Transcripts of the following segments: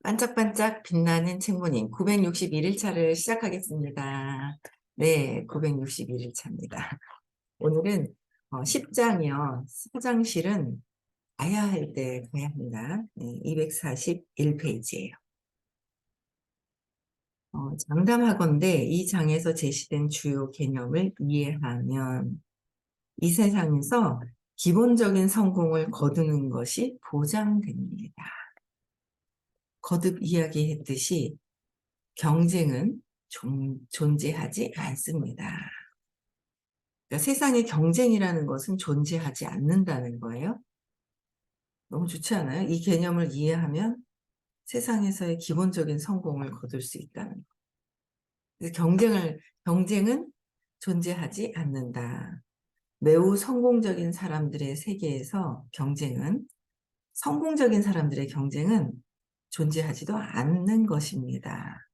반짝반짝 빛나는 책모님 961일 차를 시작하겠습니다. 네, 961일 차입니다. 오늘은 10장이요. 화장실은 가야 할 때 가야 합니다. 네, 241페이지예요. 장담하건대 이 장에서 제시된 주요 개념을 이해하면 이 세상에서 기본적인 성공을 거두는 것이 보장됩니다. 거듭 이야기했듯이 경쟁은 존재하지 않습니다. 그러니까 세상에 경쟁이라는 것은 존재하지 않는다는 거예요. 너무 좋지 않아요? 이 개념을 이해하면 세상에서의 기본적인 성공을 거둘 수 있다는 거. 그래서 경쟁은 존재하지 않는다. 매우 성공적인 사람들의 세계에서 성공적인 사람들의 경쟁은 존재하지도 않는 것입니다.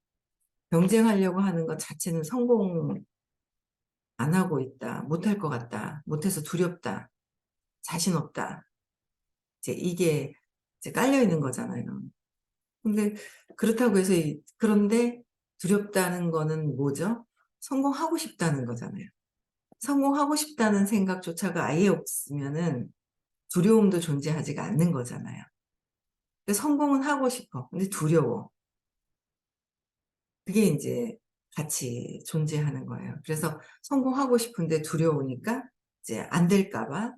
경쟁하려고 하는 것 자체는 성공 안 하고 있다, 못할 것 같다, 못해서 두렵다, 자신 없다. 이게 이제 깔려 있는 거잖아요. 근데 그렇다고 해서 그런데 두렵다는 거는 뭐죠? 성공하고 싶다는 거잖아요. 성공하고 싶다는 생각조차가 아예 없으면은 두려움도 존재하지가 않는 거잖아요. 근데 성공은 하고 싶어. 근데 두려워. 그게 이제 같이 존재하는 거예요. 그래서 성공하고 싶은데 두려우니까 이제 안 될까 봐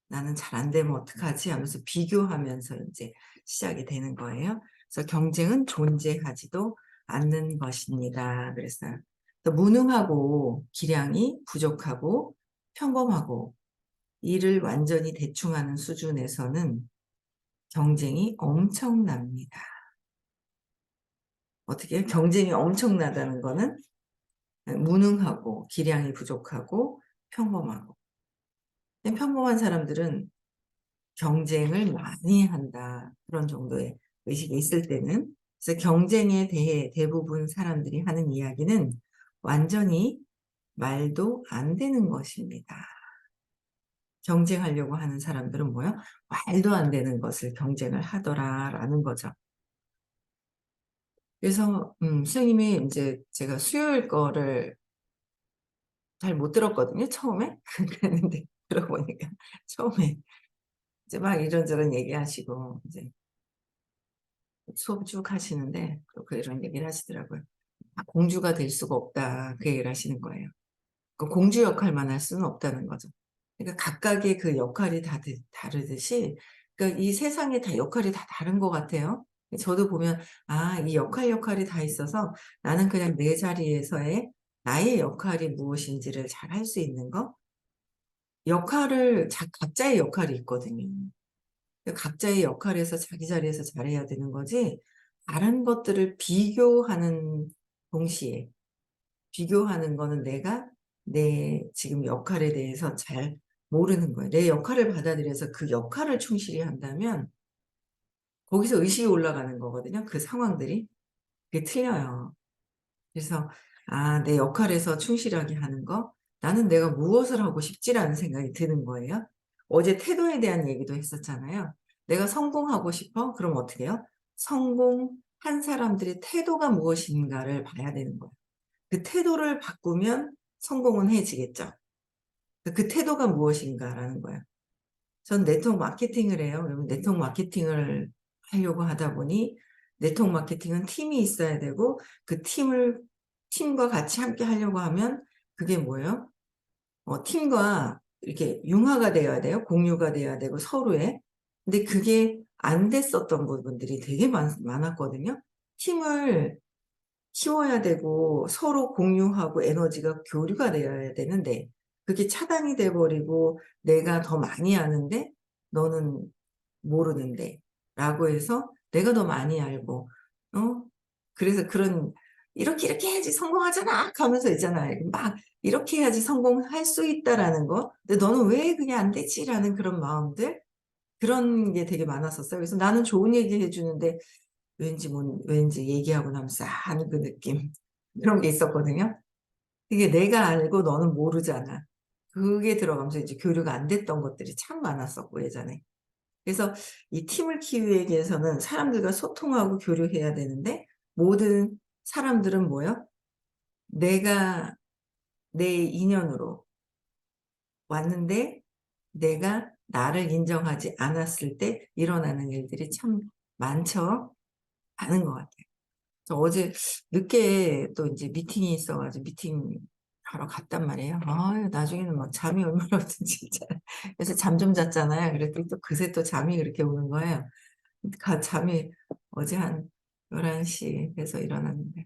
나는 잘 안 되면 어떡하지 하면서 비교하면서 이제 시작이 되는 거예요. 그래서 경쟁은 존재하지도 않는 것입니다. 그랬어요. 무능하고 기량이 부족하고 평범하고 일을 완전히 대충 하는 수준에서는 경쟁이 엄청납니다. 어떻게 경쟁이 엄청나다는 거는 무능하고 기량이 부족하고 평범하고 평범한 사람들은 경쟁을 많이 한다. 그런 정도의 의식이 있을 때는. 그래서 경쟁에 대해 대부분 사람들이 하는 이야기는 완전히 말도 안 되는 것입니다. 경쟁하려고 하는 사람들은 뭐요? 말도 안 되는 것을 경쟁을 하더라라는 거죠. 그래서 선생님이 이제 제가 수요일 거를 잘 못 들었거든요, 처음에. 그랬는데 들어보니까 처음에 이제 막 이런저런 얘기하시고 이제 수업 쭉 하시는데 이런 얘기를 하시더라고요. 공주가 될 수가 없다. 그 얘기를 하시는 거예요. 그 공주 역할만 할 수는 없다는 거죠. 그러니까 각각의 그 역할이 다 다르듯이 그러니까 이 세상에 다 역할이 다 다른 것 같아요. 저도 보면 이 역할이 다 있어서 나는 그냥 내 자리에서의 나의 역할이 무엇인지를 잘 할 수 있는 거. 각자의 역할이 있거든요. 각자의 역할에서 자기 자리에서 잘해야 되는 거지 다른 것들을 동시에 비교하는 거는 내가 내 지금 역할에 대해서 잘 모르는 거예요. 내 역할을 받아들여서 그 역할을 충실히 한다면 거기서 의식이 올라가는 거거든요, 그 상황들이. 그게 틀려요. 그래서 내 역할에서 충실하게 하는 거, 나는 내가 무엇을 하고 싶지라는 생각이 드는 거예요. 어제 태도에 대한 얘기도 했었잖아요. 내가 성공하고 싶어? 그럼 어떻게 해요? 성공한 사람들의 태도가 무엇인가를 봐야 되는 거예요. 그 태도를 바꾸면 성공은 해지겠죠. 그 태도가 무엇인가라는 거예요. 전 네트워크 마케팅을 해요. 그러면 네트워크 마케팅을 하려고 하다 보니 네트워크 마케팅은 팀이 있어야 되고 그 팀과 같이 함께 하려고 하면 그게 뭐예요? 팀과 이렇게 융화가 되어야 돼요. 공유가 돼야 되고 서로의. 근데 그게 안 됐었던 부분들이 되게 많았거든요. 팀을 키워야 되고 서로 공유하고 에너지가 교류가 되어야 되는데 그게 차단이 돼 버리고 내가 더 많이 아는데 너는 모르는데 라고 해서 내가 더 많이 알고 그래서 "이렇게 해야지 성공하잖아." 하면서 있잖아요. 막 "이렇게 해야지 성공할 수 있다."라는 거. 근데 "너는 왜 그게 안 되지?"라는 그런 마음들 그런 게 되게 많았었어요. 그래서 나는 좋은 얘기 해 주는데 왠지 얘기하고 나면 싸한 그 느낌 그런 게 있었거든요. 그게 내가 알고 너는 모르잖아. 그게 들어가면서 이제 교류가 안 됐던 것들이 참 많았었고 예전에. 그래서 이 팀을 키우기 위해서는 사람들과 소통하고 교류해야 되는데 모든 사람들은 뭐요? 내가 내 인연으로 왔는데 내가 나를 인정하지 않았을 때 일어나는 일들이 참 많죠. 많은 것 같아요. 저 어제 늦게 또 인제 미팅이 있어 가지고 미팅하러 갔단 말이에요. 아유 나중에는 막 잠이 얼마나 오는지 진짜. 그래서 잠 좀 잤잖아요. 그랬더니 또 그새 또 잠이 그렇게 오는 거예요. 잠이 어제 한 11시 돼서 일어났는데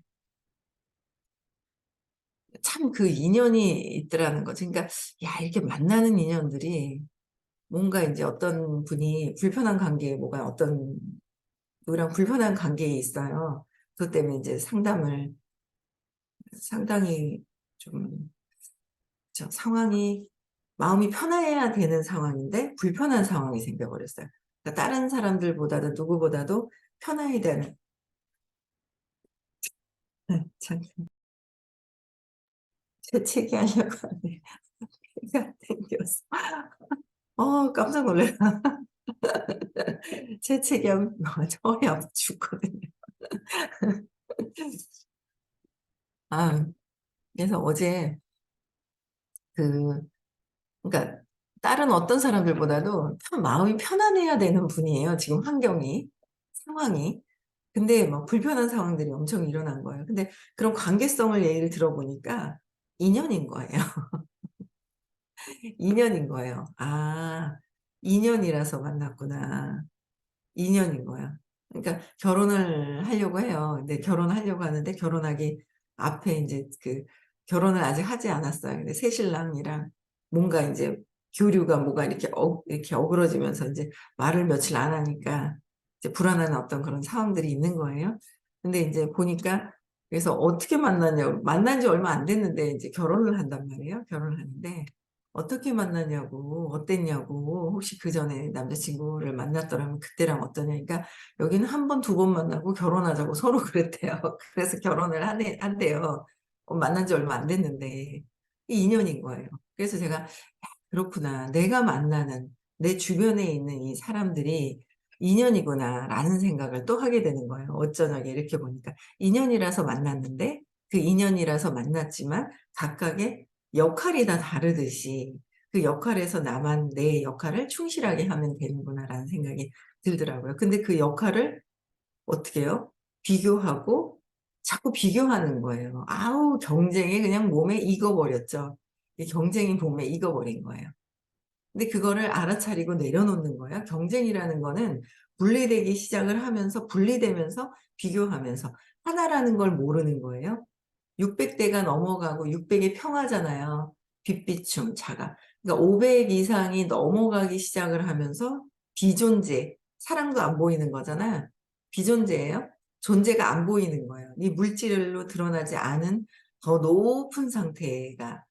참 그 인연이 있더라는 거죠. 그러니까 야 이렇게 만나는 인연들이 뭔가 인제 어떤 분이 불편한 관계에 뭐가 어떤 누구랑 불편한 관계에 있어요. 그것 때문에 인제 상담을 상당히 좀 상황이 마음이 편해야 되는 상황인데 불편한 상황이 생겨 버렸어요. 그러니까 다른 사람들보다도 누구보다도 편해야 되는 참 재채기 하려고 하네. 배가 당겨서. 깜짝 놀라요. 재채기하면 허리 아파 죽거든요. 아 그래서 어제 그 그러니까 다른 어떤 사람들보다도 마음이 편안해야 되는 분이에요, 지금 환경이, 상황이. 근데 막 불편한 상황들이 엄청 일어난 거예요. 근데 그런 관계성을 예를 들어 보니까 인연인 거예요. 인연인 거예요. '아 인연이라서 만났구나.' 인연인 거야. 그러니까 결혼을 하려고 해요. 근데 결혼하려고 하는데 결혼하기 앞에 인제 결혼을 아직 하지 않았어요. 근데 새신랑이랑 뭔가 인제 교류가 뭐가 이렇게 어그러지면서 인제 말을 며칠 안 하니까 이제 불안한 어떤 그런 상황들이 있는 거예요. 근데 인제 보니까 그래서 어떻게 만났냐고 만난 지 얼마 안 됐는데 인제 결혼을 한단 말이에요. 결혼을 하는데 어떻게 만났냐고 어땠냐고 혹시 그전에 남자친구를 만났더라면 그때랑 어떠냐 그러니까 여기는 한 번 두 번 만나고 결혼하자고 서로 그랬대요. 그래서 결혼을 한대요. 만난 지 얼마 안 됐는데. 이 인연인 거예요. 그래서 제가 '야 그렇구나. 내가 만나는 내 주변에 있는 이 사람들이 인연이구나.'라는 생각을 또 하게 되는 거예요. 어쩌냐고 이렇게 보니까. 인연이라서 만났는데 그 인연이라서 만났지만 각각의 역할이 다 다르듯이 그 역할에서 나만 내 역할을 충실하게 하면 되는구나라는 생각이 들더라고요. 근데 그 역할을 어떻게 해요? 비교하고 자꾸 비교하는 거예요. 아우 경쟁이 그냥 몸에 익어버렸죠. 이 경쟁이 몸에 익어버린 거예요. 근데 그거를 알아차리고 내려놓는 거예요. 경쟁이라는 거는 분리되기 시작을 하면서 분리되면서 비교하면서 하나라는 걸 모르는 거예요. 600 대가 넘어가고 600이 평하잖아요. 빚비춤 자가. 그러니까 500 이상이 넘어가기 시작을 하면서 비존재, 사랑도 안 보이는 거잖아요. 비존재예요. 존재가 안 보이는 거예요. 이 물질로 드러나지 않은 더 높은 상태가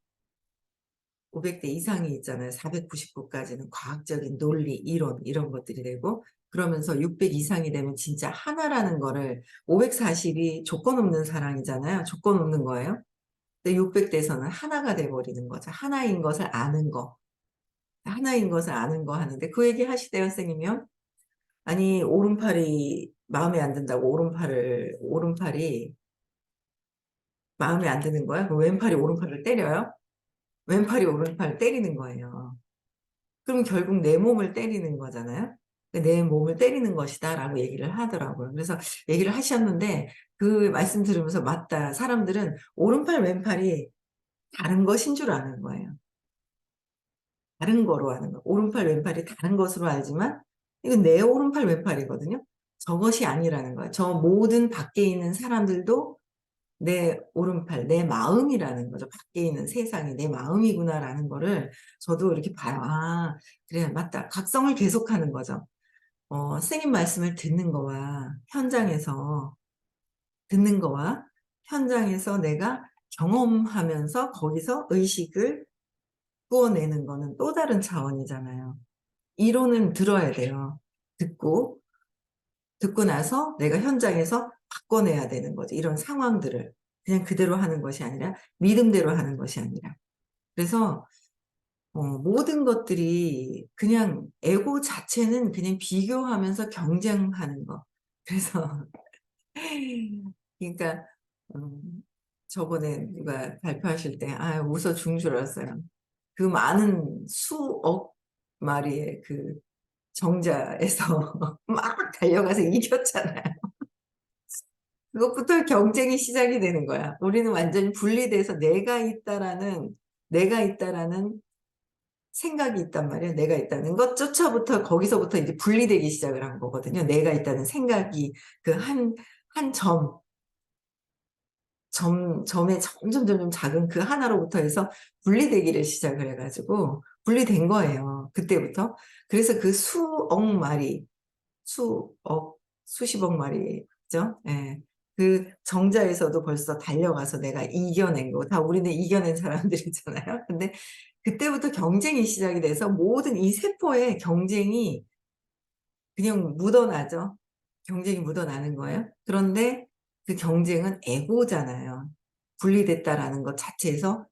500대 이상이 있잖아요. 499 까지는 과학적인 논리, 이론 이런 것들이 되고 그러면서 600 이상이 되면 진짜 하나라는 거를 540이 조건 없는 사랑이잖아요. 조건 없는 거예요. 근데 600 대에서는 하나가 돼 버리는 거죠. 하나인 것을 아는 거. 하나인 것을 아는 거 하는데 그 얘기 하시대요 선생님이요. 아니 오른팔이 마음에 안 든다고 오른팔이 마음에 안 드는 거야? 그럼 왼팔이 오른팔을 때려요? 왼팔이 오른팔을 때리는 거예요. 그럼 결국 내 몸을 때리는 거잖아요. 그 "내 몸을 때리는 것이다."라고 얘기를 하더라고요. 그래서 얘기를 하셨는데 그 말씀 들으면서 맞다. 사람들은 오른팔 왼팔이 다른 것인 줄 아는 거예요. 다른 거로 아는 거. 오른팔 왼팔이 다른 것으로 알지만 이건 내 오른팔 왼팔이거든요. 저것이 아니라는 거예요. 저 모든 밖에 있는 사람들도 내 오른팔, 내 마음이라는 거죠. '밖에 있는 세상이 내 마음이구나.'라는 거를 저도 이렇게 봐요. '아 그래 맞다.' 각성을 계속하는 거죠. 선생님 말씀을 듣는 거와 현장에서 내가 경험하면서 거기서 의식을 구워내는 거는 또 다른 차원이잖아요. 이론은 들어야 돼요. 듣고, 듣고 나서 내가 현장에서 바꿔내야 되는 거죠. 이런 상황들을. 그냥 그대로 하는 것이 아니라 믿음대로 하는 것이 아니라. 그래서 모든 것들이 그냥 에고 자체는 그냥 비교하면서 경쟁하는 거. 그래서 그러니까 저번에 누가 발표하실 때 웃어 죽는 줄 알았어요. 그 많은 수억 마리의 그 정자에서 막 달려가서 이겼잖아요. 그것부터 경쟁이 시작이 되는 거야. 우리는 완전히 분리돼서 내가 있다라는 생각이 있단 말이에요. 내가 있다는 것조차부터 거기서부터 이제 분리되기 시작을 한 거거든요. 내가 있다는 생각이 그 한 점에 점점 작은 그 하나로부터 해서 분리되기를 시작을 해가지고 분리된 거예요. 그때부터. 그래서 그 수억 마리, 수억, 수십억 마리죠. 예. 그 정자에서도 벌써 달려가서 내가 이겨낸 거. 다 우리는 이겨낸 사람들이잖아요. 근데 그때부터 경쟁이 시작이 돼서 모든 이 세포에 경쟁이 그냥 묻어나죠. 경쟁이 묻어나는 거예요. 그런데 그 경쟁은 에고잖아요. 분리됐다라는 것 자체에서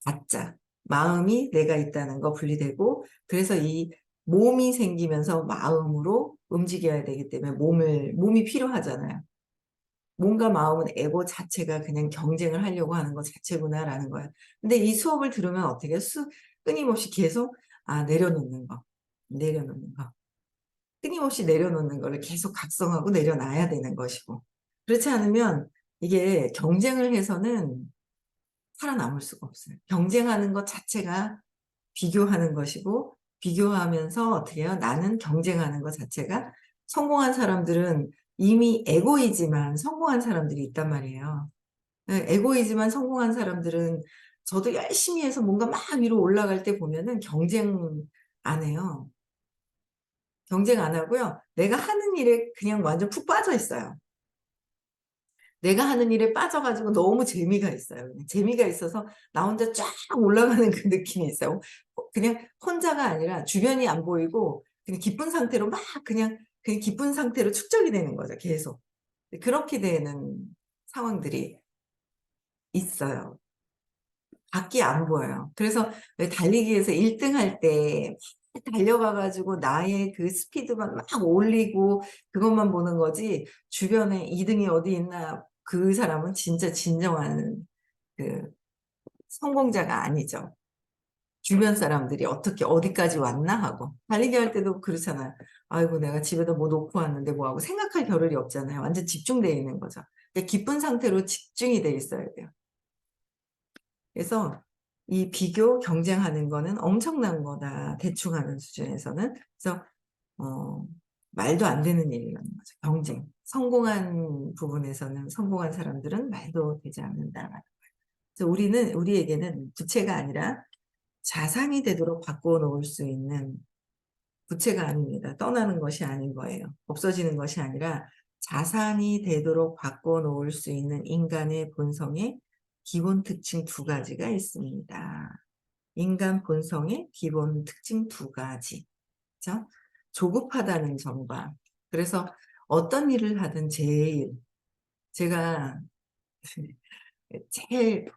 가짜. 마음이 내가 있다는 거 분리되고, 그래서 이 몸이 생기면서 마음으로 움직여야 되기 때문에 몸이 필요하잖아요. 몸과 마음은 에고 자체가 그냥 경쟁을 하려고 하는 것 자체구나라는 거야. 근데 이 수업을 들으면 어떻게 끊임없이 계속 내려놓는 거, 내려놓는 거. 끊임없이 내려놓는 거를 계속 각성하고 내려놔야 되는 것이고. 그렇지 않으면 이게 경쟁을 해서는 살아남을 수가 없어요. 경쟁하는 것 자체가 비교하는 것이고, 비교하면서 어떻게 해요? 나는 경쟁하는 것 자체가 성공한 사람들은 이미 에고이지만 성공한 사람들이 있단 말이에요. 에고이지만 성공한 사람들은 저도 열심히 해서 뭔가 막 위로 올라갈 때 보면은 경쟁 안 해요. 경쟁 안 하고요. 내가 하는 일에 그냥 완전 푹 빠져 있어요. 내가 하는 일에 빠져가지고 너무 재미가 있어요. 재미가 있어서 나 혼자 쫙 올라가는 그 느낌이 있어요. 그냥 혼자가 아니라 주변이 안 보이고 그냥 기쁜 상태로 막 그냥 기쁜 상태로 축적이 되는 거죠. 계속. 그렇게 되는 상황들이 있어요. 밖이 안 보여요. 그래서 왜 달리기에서 1등 할 때 달려가 가지고 나의 그 스피드만 막 올리고 그것만 보는 거지, 주변에 2등이 어디 있나, 그 사람은 진짜 진정한 그 성공자가 아니죠. 주변 사람들이 어떻게 어디까지 왔나 하고. 달리기 할 때도 그렇잖아요. 아이고 내가 집에다 뭐 놓고 왔는데 뭐 하고, 생각할 겨를이 없잖아요. 완전 집중되어 있는 거죠. 그러니까 기쁜 상태로 집중이 돼 있어야 돼요. 그래서 이 비교, 경쟁하는 거는 엄청난 거다. 대충 하는 수준에서는. 그래서 어, 말도 안 되는 일이라는 거죠. 경쟁. 성공한 부분에서는, 성공한 사람들은 말도 되지 않는다. 그래서 우리에게는 부채가 아니라 자산이 되도록 바꿔 놓을 수 있는, 부채가 아닙니다. 떠나는 것이 아닌 거예요. 없어지는 것이 아니라 자산이 되도록 바꿔 놓을 수 있는 인간의 본성의 기본 특징 두 가지가 있습니다. 인간 본성의 기본 특징 두 가지. 그죠? 조급하다는 점과, 그래서 어떤 일을 하든 제가 제일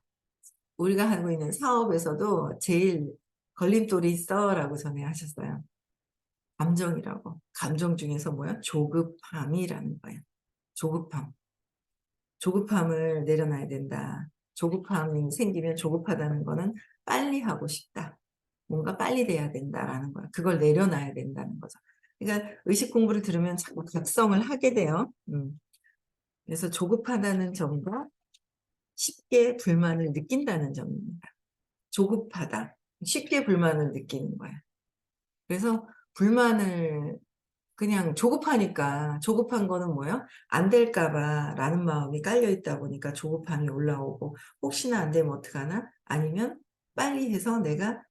우리가 하고 있는 사업에서도 제일 걸림돌이 있어라고 전에 하셨어요. 감정이라고. 감정 중에서 뭐야? 조급함이라는 거예요. 조급함. 조급함을 내려놔야 된다. 조급함이 생기면, 조급하다는 거는 빨리 하고 싶다. 뭔가 빨리 돼야 된다라는 거야. 그걸 내려놔야 된다는 거죠. 그러니까 의식 공부를 들으면 자꾸 각성을 하게 돼요. 그래서 조급하다는 점과 쉽게 불만을 느낀다는 점입니다. 조급하다. 쉽게 불만을 느끼는 거야. 그래서 불만을 그냥 조급하니까, 조급한 거는 뭐예요? 안 될까 봐 라는 마음이 깔려 있다 보니까 조급함이 올라오고, 혹시나 안 되면 어떡하나? 아니면 빨리 해서 내가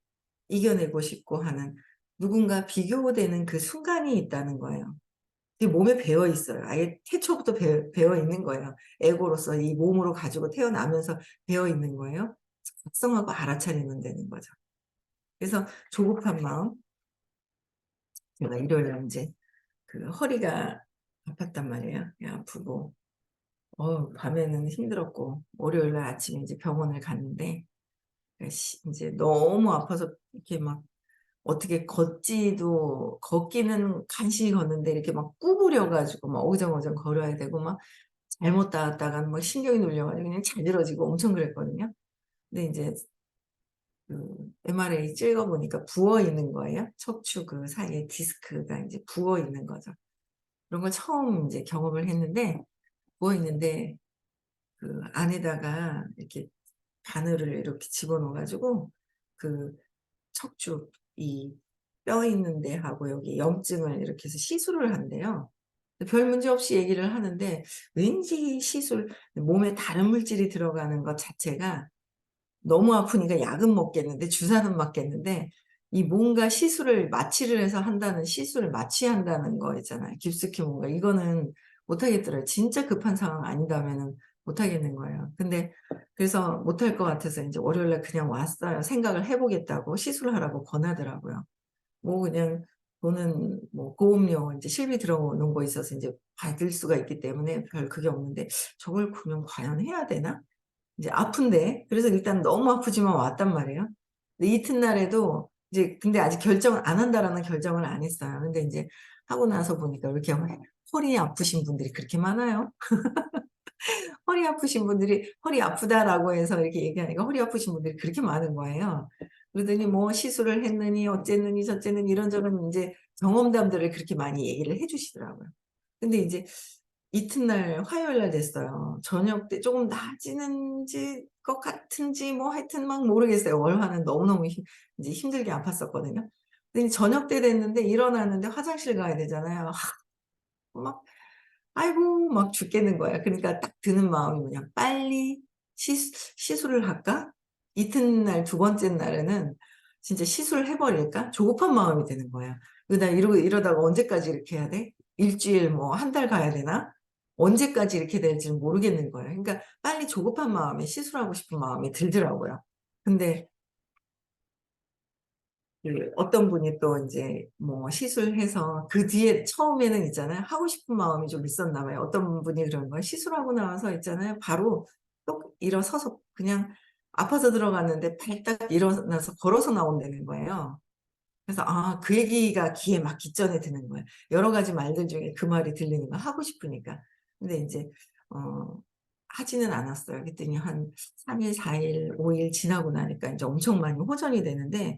이겨내고 싶고 하는, 누군가 비교되는 그 순간이 있다는 거예요. 그게 몸에 배어 있어요. 아예 태초부터 배어 있는 거예요. 에고로서 이 몸으로 가지고 태어나면서 배어 있는 거예요. 작성하고 알아차리면 되는 거죠. 그래서 조급한 마음, 제가 일요일에 이제 그 허리가 아팠단 말이에요. 아프고, 밤에는 힘들었고, 월요일 날 아침에 이제 병원을 갔는데, 이제 너무 아파서 이렇게 막 어떻게 걷기는 간신히 걷는데 이렇게 막 구부려 가지고 막 어정어정 걸어야 되고 막 잘못 닿았다가는 막 신경이 눌려 가지고 그냥 자지러지고 엄청 그랬거든요. 근데 인제 MRI 찍어 보니까 부어 있는 거예요. 척추 그 사이에 디스크가 인제 부어 있는 거죠. 그런 걸 처음 인제 경험을 했는데 부어 있는데 안에다가 이렇게 바늘을 이렇게 집어넣어 가지고 그 척추 이 뼈 있는 데하고 여기 염증을 이렇게 해서 시술을 한대요. 별 문제 없이 얘기를 하는데 왠지 시술 몸에 다른 물질이 들어가는 것 자체가 너무 아프니까 약은 먹겠는데 주사는 맞겠는데 이 뭔가 시술을 마취를 해서 한다는 시술을 마취한다는 거 있잖아요. 깊숙이 뭔가 이거는 못 하겠더라고요. 진짜 급한 상황 아니다면은 못 하겠는 거예요. 근데 그래서 못할 것 같아서 인제 월요일 날 그냥 왔어요. 생각을 해 보겠다고 시술을 하라고 권하더라고요. 뭐 그냥 돈은 뭐 보험료 인제 실비 들어오는 거 있어서 인제 받을 수가 있기 때문에 별 그게 없는데 '저걸 그냥 과연 해야 되나?' 이제 아픈데 그래서 일단 너무 아프지만 왔단 말이에요. 근데 이튿날에도 이제 근데 아직 결정을 안 한다라는 결정을 안 했어요. 근데 인제 하고 나서 보니까 왜 이렇게 허리 아프신 분들이 그렇게 많아요. 허리 아프신 분들이 "허리 아프다."라고 해서 이렇게 얘기하니까 허리 아프신 분들이 그렇게 많은 거예요. 그러더니 뭐 시술을 했느니 어쨌느니 저쨌느니 이런저런 인제 경험담들을 그렇게 많이 얘기를 해 주시더라고요. 근데 이제 이튿날 화요일 날 됐어요. 저녁 때 쪼금 나아지는지 것 같은지 뭐 하여튼 막 모르겠어요. 월화는 너무너무 이제 힘들게 아팠었거든요. 근데 저녁 때 됐는데 일어났는데 화장실 가야 되잖아요. 막 아이고 막 죽겠는 거야. 그러니까 딱 드는 마음이 뭐냐 '빨리 시술을 할까?' 이튿날 두 번째 날에는 '진짜 시술을 해 버릴까?' 조급한 마음이 드는 거야. 나 이러다가 언제까지 이렇게 해야 돼? 일 주일 뭐 한 달 가야 되나? 언제까지 이렇게 될지는 모르겠는 거예요. 그러니까 빨리 조급한 마음에 시술하고 싶은 마음이 들더라고요. 근데 어떤 분이 또 인제 뭐 시술해서 그 뒤에 처음에는 있잖아요. 하고 싶은 마음이 좀 있었나 봐요. 어떤 분이 그러는 거예요. 시술하고 나와서 있잖아요. 바로 똑 일어서서 그냥 아파서 들어갔는데 발딱 일어나서 걸어서 나온다는 거예요. 그래서 그 얘기가 귀에 막기 전에 드는 거예요. 여러 가지 말들 중에 그 말이 들리는 거야, 하고 싶으니까. 근데 인제 어 하지는 않았어요. 그랬더니 한 3 일, 4 일, 5일 지나고 나니까 인제 엄청 많이 호전이 되는데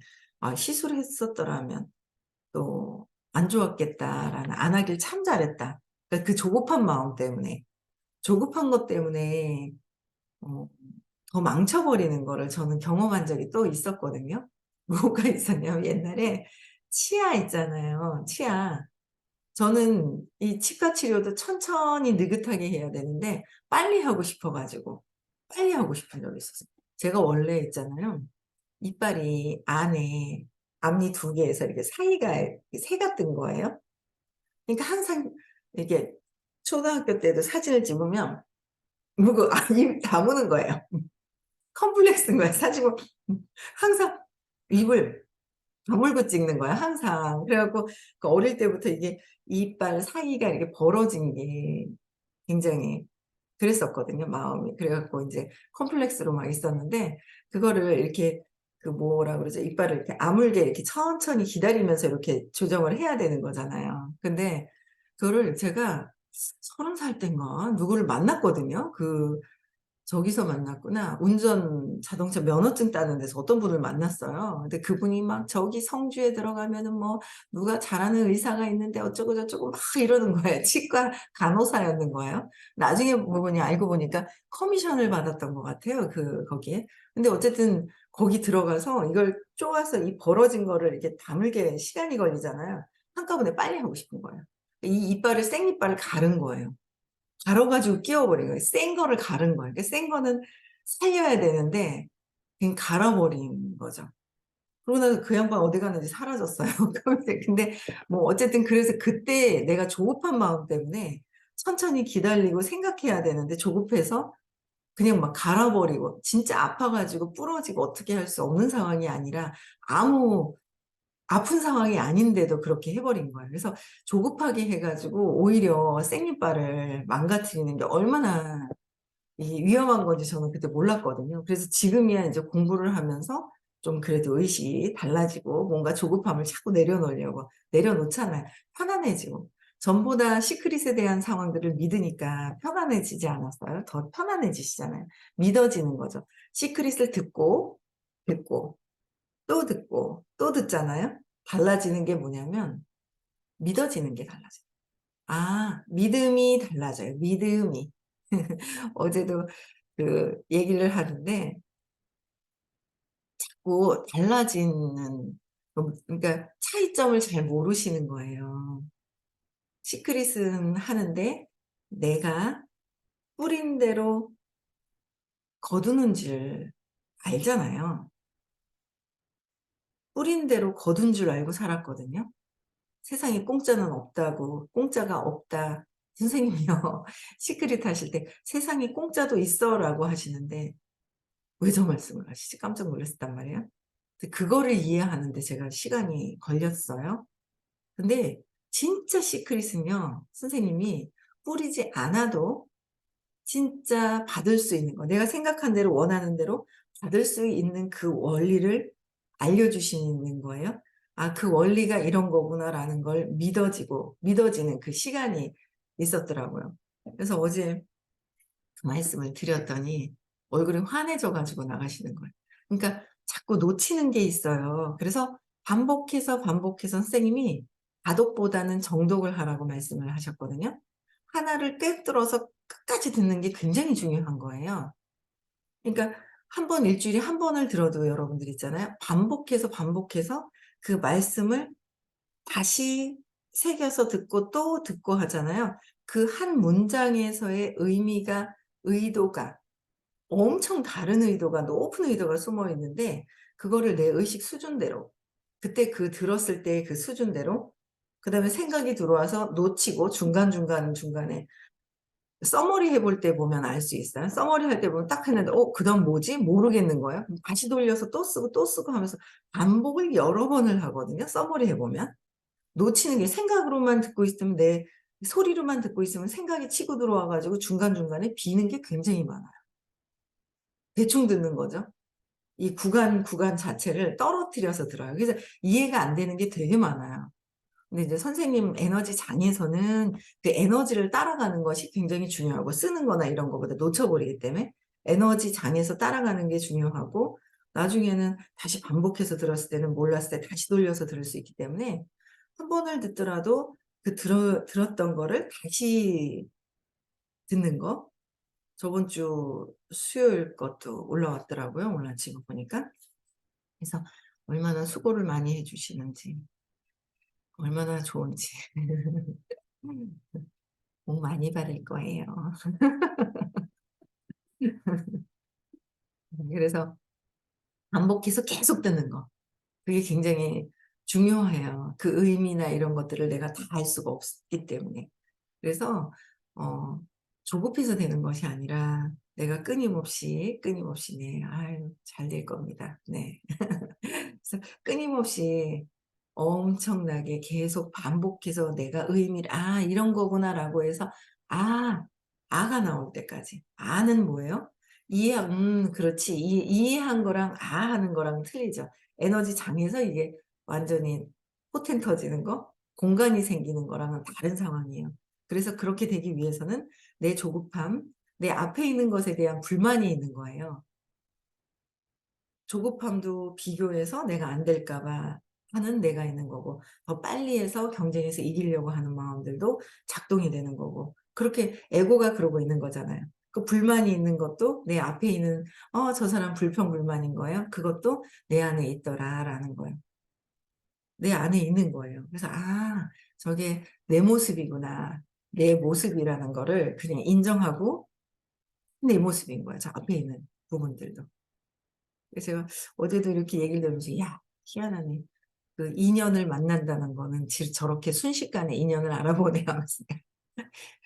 '시술했었더라면 또 안 좋았겠다.'라는 '안 하길 참 잘했다.' 그러니까 그 조급한 마음 때문에 조급한 것 때문에 어 더 망쳐버리는 거를 저는 경험한 적이 또 있었거든요. 뭐가 있었냐면 옛날에 치아 있잖아요, 치아. 저는 이 치과 치료도 천천히 느긋하게 해야 되는데 빨리 하고 싶어 가지고 빨리 하고 싶은 적이 있었어요. 제가 원래 있잖아요. 이빨이 안에 앞니 두 개에서 이렇게 사이가 이렇게 새가 뜬 거예요. 그러니까 항상 이렇게 초등학교 때도 사진을 찍으면 입 다무는 거예요. 컴플렉스인 거야. 사진 보면 항상 입을 다물고 찍는 거야 항상. 그래 갖고 어릴 때부터 이게 이빨 사이가 이렇게 벌어진 게 굉장히 그랬었거든요 마음이. 그래 갖고 인제 컴플렉스로 막 있었는데 그거를 이렇게 뭐라 그러죠? 이빨을 이렇게 아물게 이렇게 천천히 기다리면서 이렇게 조정을 해야 되는 거잖아요. 근데 그거를 제가 30살 땐가 누구를 만났거든요. 저기서 만났구나. 자동차 면허증 따는 데서 어떤 분을 만났어요. 근데 그분이 막 "저기 성주에 들어가면은 뭐 누가 잘하는 의사가 있는데 어쩌고 저쩌고." 막 이러는 거예요. 치과 간호사였는 거예요. 나중에 알고 보니까 커미션을 받았던 것 같아요, 거기에. 근데 어쨌든 거기 들어가서 이걸 쪼아서 이 벌어진 거를 이렇게 다물게 시간이 걸리잖아요. 한꺼번에 빨리 하고 싶은 거예요. 이 생이빨을 가른 거예요. 갈아 가지고 끼워 버린 거예요. 센 거를 가른 거예요. 센 거는 살려야 되는데 그냥 갈아 버린 거죠. 그러고 나서 그 양반 어디 갔는지 사라졌어요. 근데 뭐 어쨌든 그래서 그때 내가 조급한 마음 때문에 천천히 기다리고 생각해야 되는데 조급해서 그냥 막 갈아 버리고 진짜 아파 가지고 부러지고 어떻게 할 수 없는 상황이 아니라 아무 아픈 상황이 아닌데도 그렇게 해 버린 거예요. 그래서 조급하게 해 가지고 오히려 생이빨을 망가뜨리는 게 얼마나 이게 위험한 건지 저는 그때 몰랐거든요. 그래서 지금이야 이제 공부를 하면서 좀 그래도 의식이 달라지고 뭔가 조급함을 자꾸 내려놓으려고 내려놓잖아요. 편안해지고. 전보다 시크릿에 대한 상황들을 믿으니까 편안해지지 않았어요? 더 편안해지시잖아요. 믿어지는 거죠. 시크릿을 듣고 또 듣고 또 듣잖아요. 달라지는 게 뭐냐면 믿어지는 게 달라져요. 아, 믿음이 달라져요. 믿음이. 어제도 그 얘기를 하는데 자꾸 달라지는, 그러니까 차이점을 잘 모르시는 거예요. 시크릿은 하는데 내가 뿌린 대로 거두는 줄 알잖아요. 뿌린 대로 거둔 줄 알고 살았거든요. 세상에 공짜는 없다고, 공짜가 없다. 선생님이요. 시크릿 하실 때 세상에 공짜도 있어라고 하시는데 왜 저 말씀을 하시지? 깜짝 놀랐단 말이에요. 근데 그거를 이해하는데 제가 시간이 걸렸어요. 근데 진짜 시크릿은요, 선생님이 뿌리지 않아도 진짜 받을 수 있는 거, 내가 생각한 대로 원하는 대로 받을 수 있는 그 원리를 알려주시는 거예요. 아, 그 원리가 이런 거구나라는 걸 믿어지는 그 시간이 있었더라고요. 그래서 어제 그 말씀을 드렸더니 얼굴이 환해져 가지고 나가시는 거예요. 그러니까 자꾸 놓치는 게 있어요. 그래서 반복해서 선생님이 다독보다는 정독을 하라고 말씀을 하셨거든요. 하나를 꿰뚫어서 끝까지 듣는 게 굉장히 중요한 거예요. 그러니까 한 번 일주일에 한 번을 들어도 여러분들 있잖아요. 반복해서 그 말씀을 다시 새겨서 듣고 또 듣고 하잖아요. 그 한 문장에서의 의도가 엄청 다른 의도가, 높은 의도가 숨어 있는데 그거를 내 의식 수준대로, 그때 그 들었을 때 그 수준대로, 그다음에 생각이 들어와서 놓치고 중간에 서머리 해볼 때 보면 알 수 있어요. 서머리 할 때 보면 딱 했는데 그다음 뭐지? 모르겠는 거예요. 그럼 다시 돌려서 또 쓰고 하면서 반복을 여러 번을 하거든요, 서머리 해 보면. 놓치는 게, 생각으로만 듣고 있으면, 내 소리로만 듣고 있으면 생각이 치고 들어와 가지고 중간중간에 비는 게 굉장히 많아요. 대충 듣는 거죠. 이 구간 자체를 떨어뜨려서 들어요. 그래서 이해가 안 되는 게 되게 많아요. 근데 이제 선생님 에너지 장에서는 그 에너지를 따라가는 것이 굉장히 중요하고, 쓰는 거나 이런 거보다 놓쳐버리기 때문에 에너지 장에서 따라가는 게 중요하고, 나중에는 다시 반복해서 들었을 때는 몰랐을 때 다시 돌려서 들을 수 있기 때문에 한 번을 듣더라도 그 들었던 거를 다시 듣는 거. 저번 주 수요일 것도 올라왔더라고요, 오늘 아침에 보니까. 그래서 얼마나 수고를 많이 해 주시는지, 얼마나 좋은지 복 많이 받을 거예요. 그래서 반복해서 계속 듣는 거. 그게 굉장히 중요해요. 그 의미나 이런 것들을 내가 다 알 수가 없기 때문에. 그래서 어 조급해서 되는 것이 아니라 내가 끊임없이 네, 아유 잘 될 겁니다. 네. 그래서 끊임없이 엄청나게 계속 반복해서 내가 의미를 '아 이런 거구나.'라고 해서 아 아가 나올 때까지. 아는 뭐예요? 그렇지. 이해한 거랑 하는 거랑 틀리죠. 에너지 장에서 이게 완전히 포텐 터지는 거, 공간이 생기는 거랑은 다른 상황이에요. 그래서 그렇게 되기 위해서는 내 조급함, 내 앞에 있는 것에 대한 불만이 있는 거예요. 조급함도 비교해서 내가 안 될까 봐 하는 내가 있는 거고, 더 빨리 해서 경쟁에서 이기려고 하는 마음들도 작동이 되는 거고, 그렇게 에고가 그러고 있는 거잖아요. 그 불만이 있는 것도 내 앞에 있는 '저 사람 불평불만인 거예요.' 그것도 '내 안에 있더라.'라는 거예요. 내 안에 있는 거예요. 그래서 '아 저게 내 모습이구나.' 내 모습이라는 거를 그냥 인정하고 내 모습인 거예요, 저 앞에 있는 부분들도. 그래서 제가 어제도 이렇게 얘기를 들으면서 '야 희한하네. 그 인연을 만난다는 거는 저렇게 순식간에 인연을 알아보네.' 하면서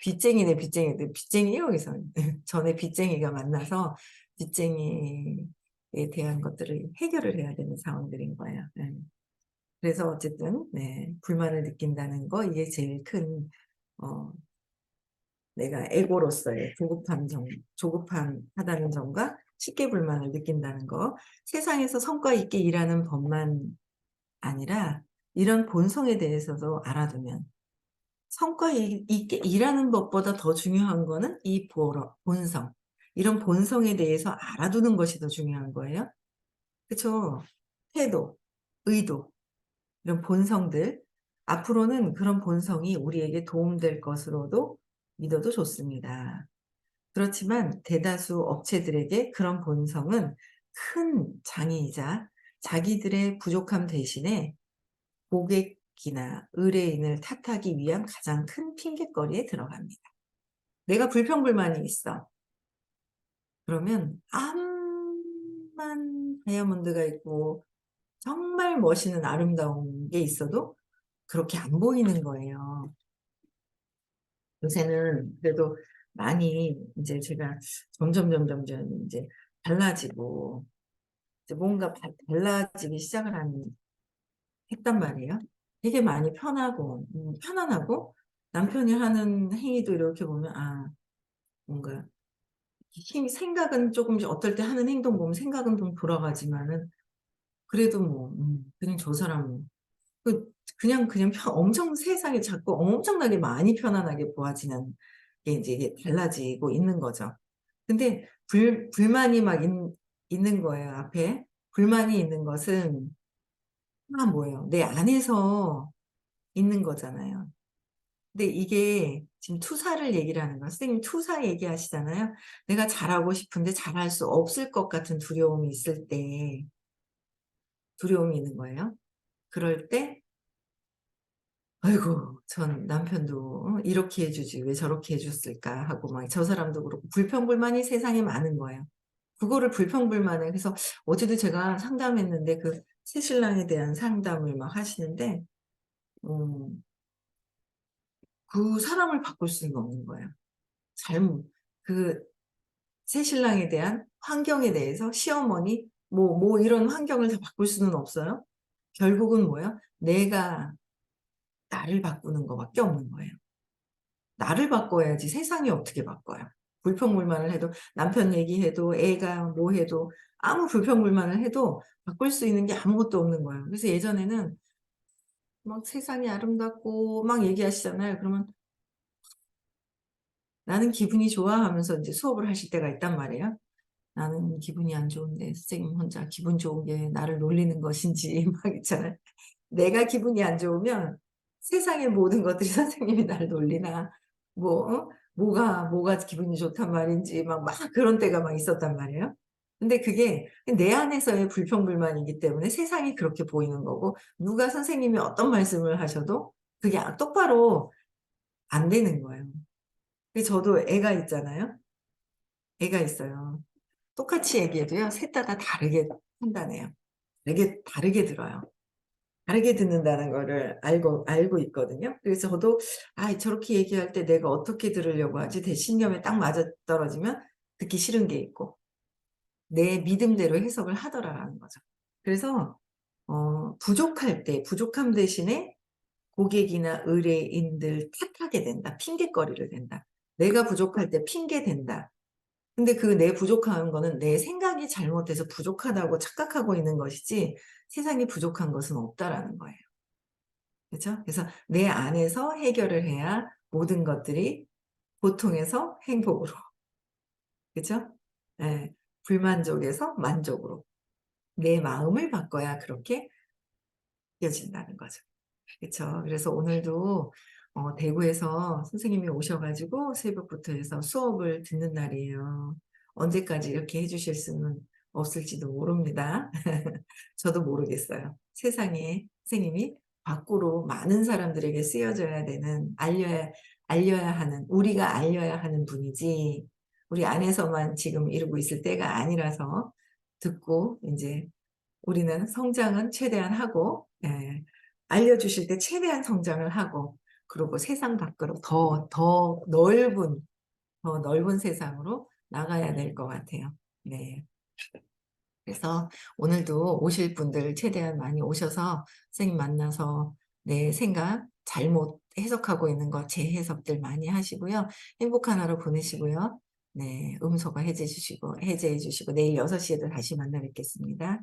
빚쟁이네, 빚쟁이들. 빚쟁이에요 여기서는. 전에 빚쟁이가 만나서 빚쟁이에 대한 것들을 해결을 해야 되는 상황들인 거예요. 예. 그래서 어쨌든 네, 불만을 느낀다는 거, 이게 제일 큰 어 내가 에고로서의 조급하다는 점과 십계불만을 느낀다는 거. 세상에서 성과 있게 일하는 법만 아니라 이런 본성에 대해서도 알아두면, 성과 있게 일하는 것보다 더 중요한 거는 이 본성. 이런 본성에 대해서 알아두는 것이 더 중요한 거예요. 그쵸? 태도, 의도, 이런 본성들. 앞으로는 그런 본성이 우리에게 도움될 것으로도 믿어도 좋습니다. 그렇지만 대다수 업체들에게 그런 본성은 큰 장애이자 자기들의 부족함 대신에 고객이나 의뢰인을 탓하기 위한 가장 큰 핑곗거리에 들어갑니다. 내가 불평불만이 있어. 그러면 암만 다이아몬드가 있고 정말 멋있는 아름다운 게 있어도 그렇게 안 보이는 거예요. 요새는 그래도 많이 이제 제가 점점 이제 달라지고 이제 뭔가 달라지기 시작을 했단 말이에요. 되게 많이 편안하고 남편이 하는 행위도 이렇게 보면 뭔가 생각은 조금씩 어떨 때 하는 행동 보면 생각은 좀 돌아가지만은 그래도 뭐 그냥 저 사람은 그냥 엄청 세상이 자꾸 엄청나게 많이 편안하게 보아지는 게 이제 이게 달라지고 있는 거죠. 근데 불만이 막 있는 거예요, 앞에. 불만이 있는 것은 뭐예요? 내 안에서 있는 거잖아요. 근데 이게 지금 투사를 얘기를 하는 거예요. 선생님 투사 얘기하시잖아요. 내가 잘하고 싶은데 잘할 수 없을 것 같은 두려움이 있을 때 두려움이 있는 거예요. 그럴 때 아이고 전 남편도 이렇게 해 주지 왜 저렇게 해 줬을까 하고 막 저 사람도 그렇고 불평불만이 세상에 많은 거예요. 그거를 불평불만을 그래서 어제도 제가 상담했는데 그 새신랑에 대한 상담을 막 하시는데 음 그 사람을 바꿀 수는 없는 거예요. 잘못 그 새신랑에 대한 환경에 대해서 시어머니 이런 환경을 다 바꿀 수는 없어요. 결국은 뭐예요? 내가 나를 바꾸는 거밖에 없는 거예요. 나를 바꿔야지 세상이 어떻게 바꿔요. 불평불만을 해도 남편 얘기해도 애가 뭐 해도 아무 불평불만을 해도 바꿀 수 있는 게 아무것도 없는 거예요. 그래서 예전에는 막 세상이 아름답고 막 얘기하시잖아요. 그러면 나는 기분이 좋아 하면서 이제 수업을 하실 때가 있단 말이에요. 나는 기분이 안 좋은데 선생님 혼자 기분 좋은 게 나를 놀리는 것인지 막 있잖아요. 내가 기분이 안 좋으면 세상의 모든 것들이 선생님이 나를 놀리나 뭐가 기분이 좋단 말인지 막 그런 때가 막 있었단 말이에요. 근데 그게 내 안에서의 불평불만이기 때문에 세상이 그렇게 보이는 거고 누가 선생님이 어떤 말씀을 하셔도 그게 똑바로 안 되는 거예요. 그래서 저도 애가 있잖아요. 애가 있어요. 똑같이 얘기해도요. 셋 다 다르게 판단해요. 되게 다르게 들어요. 다르게 듣는다는 거를 알고 있거든요. 그래서 저도 저렇게 얘기할 때 내가 어떻게 들으려고 하지? 내 신념에 딱 맞아떨어지면 듣기 싫은 게 있고 내 믿음대로 해석을 하더라라는 거죠. 그래서 부족할 때 부족함 대신에 고객이나 의뢰인들 탓하게 된다. 핑곗거리를 댄다. 내가 부족할 때 핑계 댄다. 근데 그 내 부족한 거는 내 생각이 잘못돼서 부족하다고 착각하고 있는 것이지 세상에 부족한 것은 없다라는 거예요. 그죠? 그래서 내 안에서 해결을 해야 모든 것들이 고통에서 행복으로. 그죠? 예. 불만족에서 만족으로. 내 마음을 바꿔야 그렇게 이어진다는 거죠. 그쵸. 그래서 오늘도 대구에서 선생님이 오셔 가지고 새벽부터 해서 수업을 듣는 날이에요. 언제까지 이렇게 해 주실 수는 없을지도 모릅니다. 저도 모르겠어요. 세상에 선생님이 밖으로 많은 사람들에게 쓰여져야 되는 알려야 하는 우리가 알려야 하는 분이지 우리 안에서만 지금 이루고 있을 때가 아니라서 듣고 인제 우리는 성장은 최대한 하고 알려주실 때 최대한 성장을 하고 그리고 세상 밖으로 더 넓은 세상으로 나가야 될 것 같아요. 네. 그래서 오늘도 오실 분들 최대한 많이 오셔서 선생님 만나서 내 생각, 해석하고 있는 거 재해석들 많이 하시고요. 행복한 하루 보내시고요. 네. 음소거 해제해 주시고 내일 6 시에도 다시 만나 뵙겠습니다.